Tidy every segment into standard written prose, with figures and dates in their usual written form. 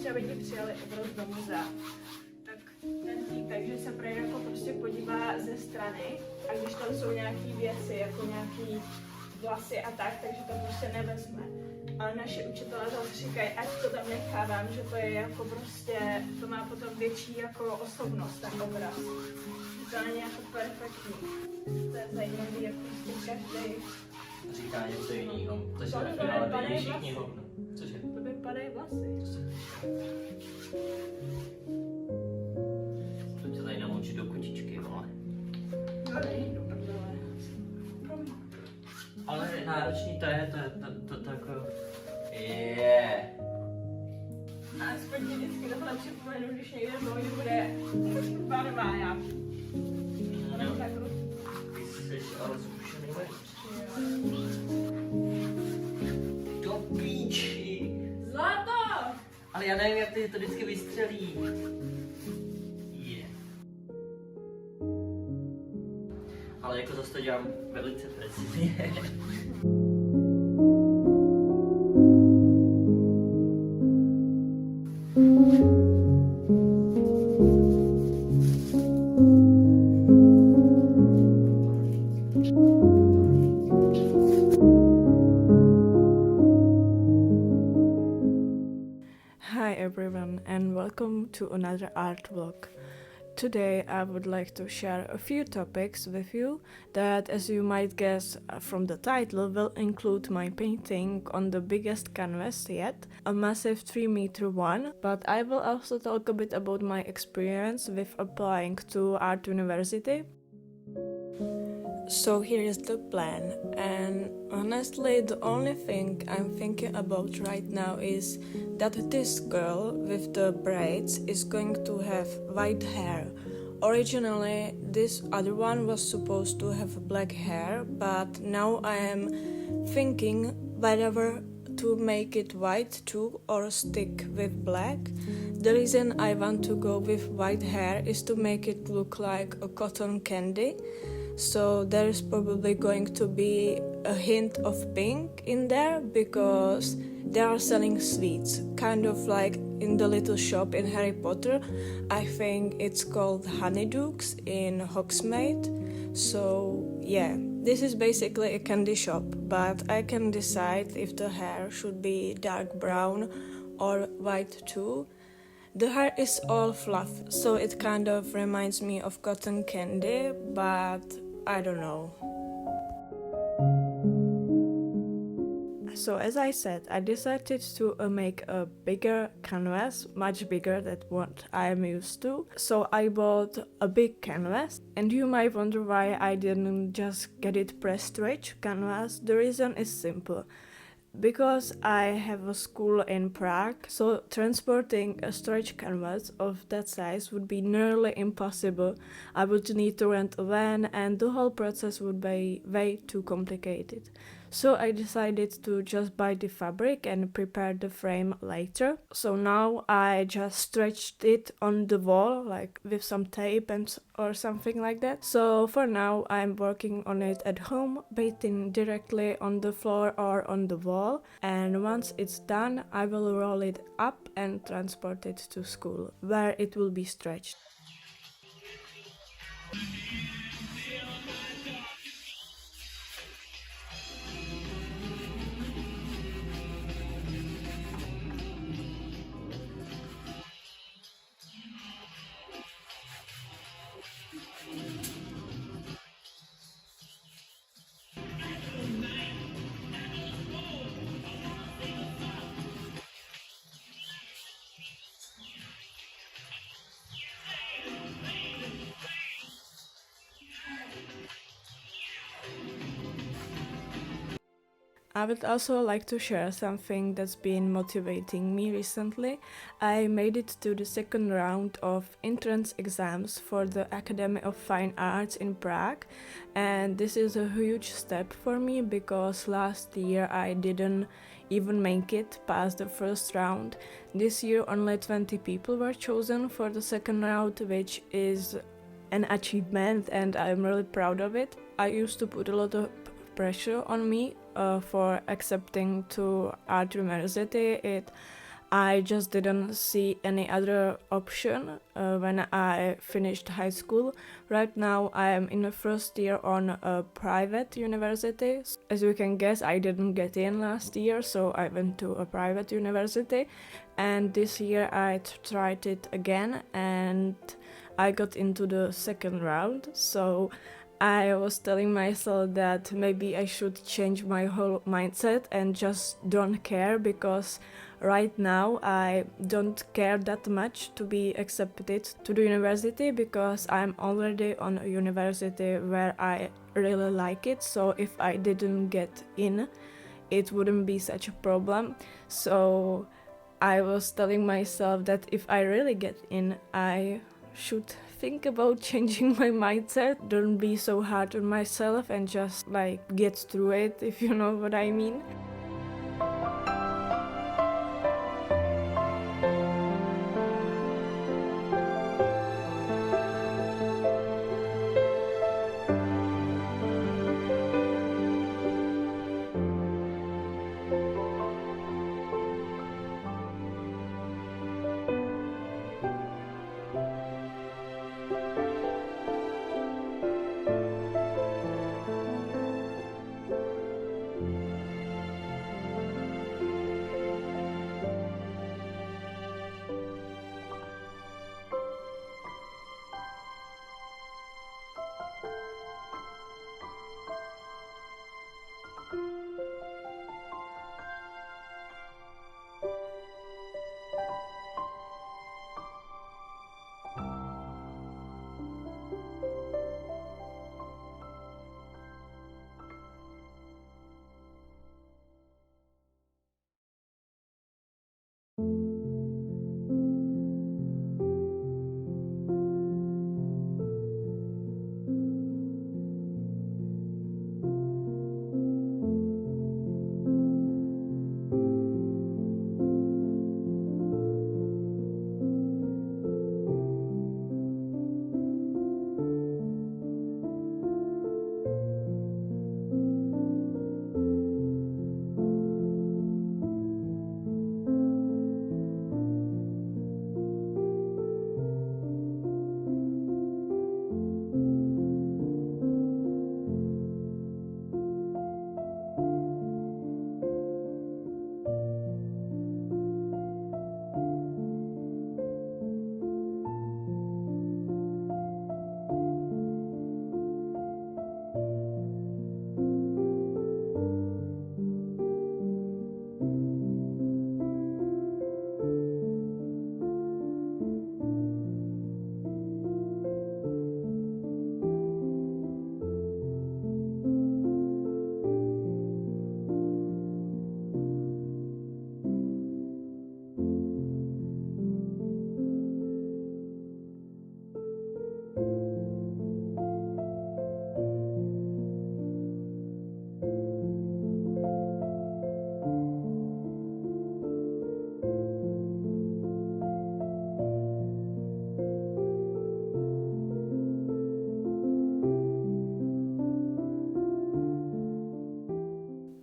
prostě aby ti přijali obraz do muzea. Tak ten týpek, že se prý jako prostě podívá ze strany a když tam jsou nějaký věci, jako nějaký vlasy a tak, takže to prostě nevezme. Ale naši učitelé zase říkají, ať to tam nechávám, že to je jako prostě, to má potom větší jako osobnost, ten obraz. To není jako perfektní. To je zajímavý, jak prostě každý říká něco jiného. To To se by ve finále padají vidí všichni vlasy. hovno. Cože? to vypadají vlasy. To tě tady namočit do kotičky, vole. No nejdu do prdele. Promiň. Ale náročný to je jako... A aspoň ti vždycky tohle připomenu, když někde v lodi bude barva nějaký. Nebo tak Ty jsi ale zkušený vejš. Do píči. Zlato! Ale já nevím, jak ty to vždycky vystřelí. Ale jako zase to dělám velice precizně. Hi everyone and welcome to another art vlog. Today I would like to share a few topics with you that, as you might guess from the title, will include my painting on the biggest canvas yet, a massive 3-meter one, but I will also talk a bit about my experience with applying to art university. So here is the plan, and honestly the only thing I'm thinking about right now is that this girl with the braids is going to have white hair. Originally this other one was supposed to have black hair, but now I am thinking whether to make it white too or stick with black. The reason I want to go with white hair is to make it look like a cotton candy. So there is probably going to be a hint of pink in there because they are selling sweets, kind of like in the little shop in Harry Potter. I think it's called Honeydukes in Hogsmeade. So yeah, this is basically a candy shop, but I can decide if the hair should be dark brown or white too. The hair is all fluff, so it kind of reminds me of cotton candy, but I don't know. So as I said, I decided to make a bigger canvas, much bigger than what I am used to. So I bought a big canvas, and you might wonder why I didn't just get it press-stretch canvas. The reason is simple. Because I have a school in Prague, so transporting a stretch canvas of that size would be nearly impossible. I would need to rent a van and the whole process would be way too complicated. So I decided to just buy the fabric and prepare the frame later. So now I just stretched it on the wall, like with some tape or something like that. So for now I'm working on it at home, painting directly on the floor or on the wall. And once it's done, I will roll it up and transport it to school, where it will be stretched. I would also like to share something that's been motivating me recently. I made it to the second round of entrance exams for the Academy of Fine Arts in Prague, and this is a huge step for me because last year I didn't even make it past the first round. This year only 20 people were chosen for the second round, which is an achievement and I'm really proud of it. I used to put a lot of pressure on me for accepting to art university. It I just didn't see any other option when I finished high school. Right now I am in the first year on a private university. As you can guess, I didn't get in last year, so I went to a private university. And this year I tried it again and I got into the second round. So I was telling myself that maybe I should change my whole mindset and just don't care, because right now I don't care that much to be accepted to the university, because I'm already on a university where I really like it. So if I didn't get in, it wouldn't be such a problem. So I was telling myself that if I really get in, I should think about changing my mindset. Don't be so hard on myself and just like get through it, if you know what I mean.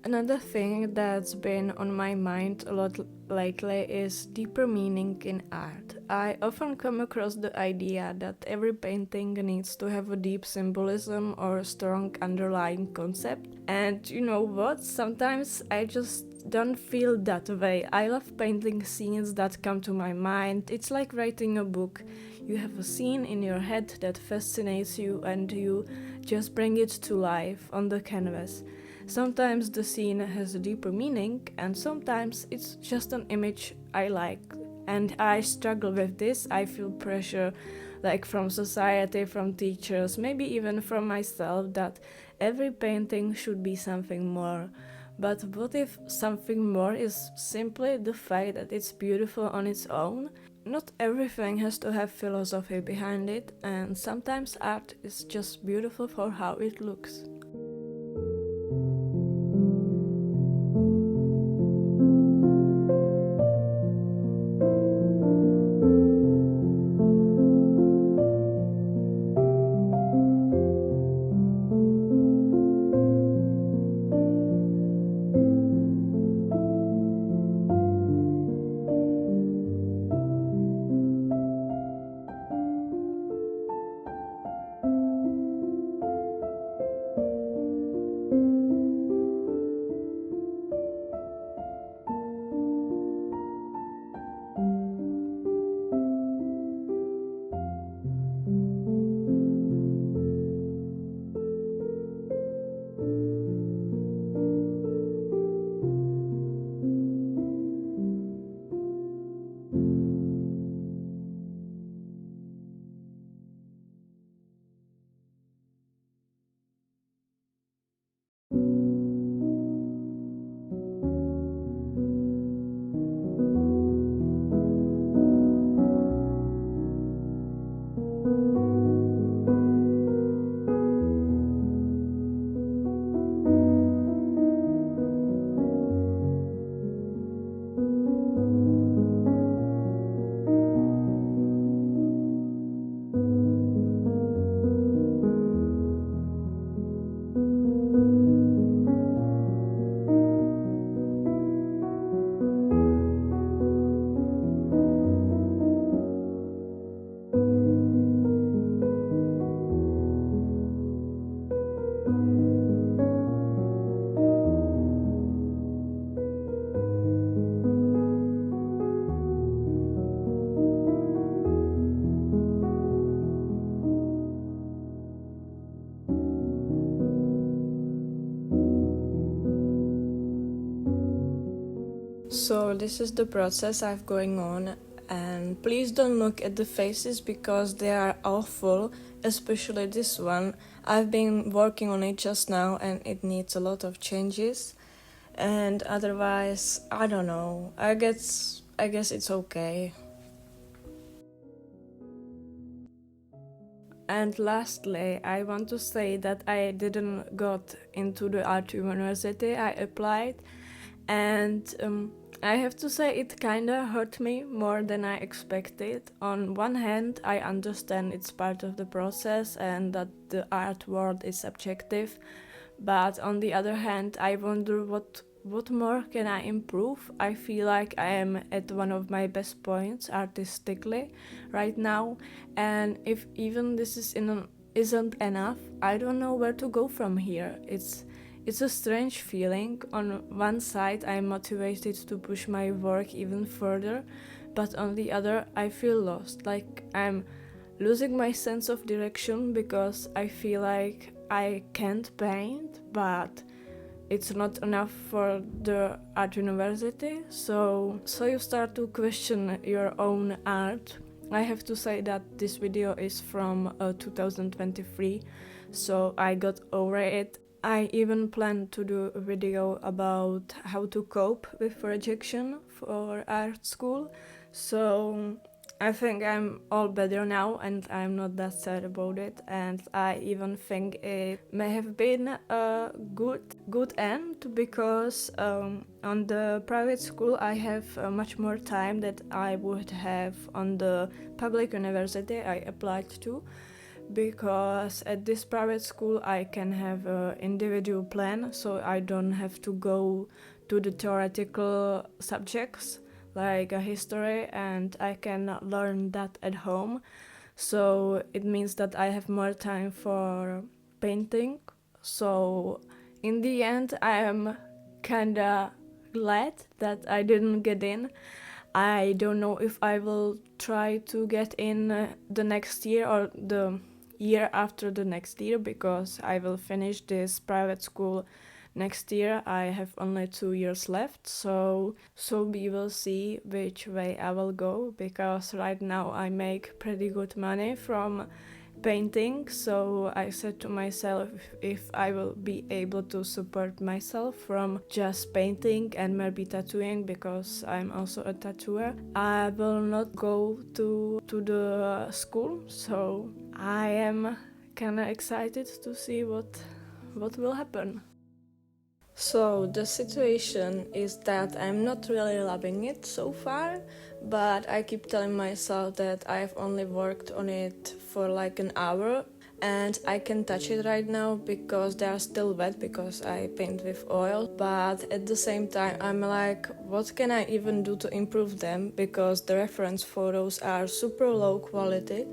Another thing that's been on my mind a lot lately is deeper meaning in art. I often come across the idea that every painting needs to have a deep symbolism or a strong underlying concept. And you know what? Sometimes I just don't feel that way. I love painting scenes that come to my mind. It's like writing a book. You have a scene in your head that fascinates you and you just bring it to life on the canvas. Sometimes the scene has a deeper meaning, and sometimes it's just an image I like. And I struggle with this. I feel pressure, like from society, from teachers, maybe even from myself, that every painting should be something more. But what if something more is simply the fact that it's beautiful on its own? Not everything has to have philosophy behind it, and sometimes art is just beautiful for how it looks. So this is the process I've going on, and please don't look at the faces because they are awful, especially this one. I've been working on it just now and it needs a lot of changes, and otherwise I don't know. I guess it's okay. And lastly, I want to say that I didn't got into the art university I applied, and I have to say it kinda hurt me more than I expected. On one hand, I understand it's part of the process and that the art world is subjective, but on the other hand, I wonder what more can I improve? I feel like I am at one of my best points artistically right now, and if even this isn't enough, I don't know where to go from here. It's a strange feeling. On one side, I'm motivated to push my work even further, but on the other, I feel lost, like I'm losing my sense of direction because I feel like I can't paint, but it's not enough for the art university, so you start to question your own art. I have to say that this video is from 2023, so I got over it. I even plan to do a video about how to cope with rejection for art school, so I think I'm all better now and I'm not that sad about it, and I even think it may have been a good end because on the private school I have much more time that I would have on the public university I applied to, because at this private school I can have an individual plan, so I don't have to go to the theoretical subjects like a history, and I can learn that at home. So it means that I have more time for painting. So in the end, I am kinda glad that I didn't get in. I don't know if I will try to get in the next year or the year after the next year, because I will finish this private school next year. I have only 2 years left, so we will see which way I will go, because right now I make pretty good money from painting, so I said to myself, if I will be able to support myself from just painting and maybe tattooing, because I'm also a tattooer, I will not go to the school. So I am kinda excited to see what will happen. So the situation is that I'm not really loving it so far, but I keep telling myself that I've only worked on it for like an hour and I can touch it right now because they are still wet because I paint with oil, but at the same time I'm like, what can I even do to improve them, because the reference photos are super low quality.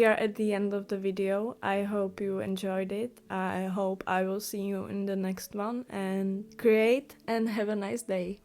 we are at the end of the video. I hope you enjoyed it. I hope I will see you in the next one, and create and have a nice day.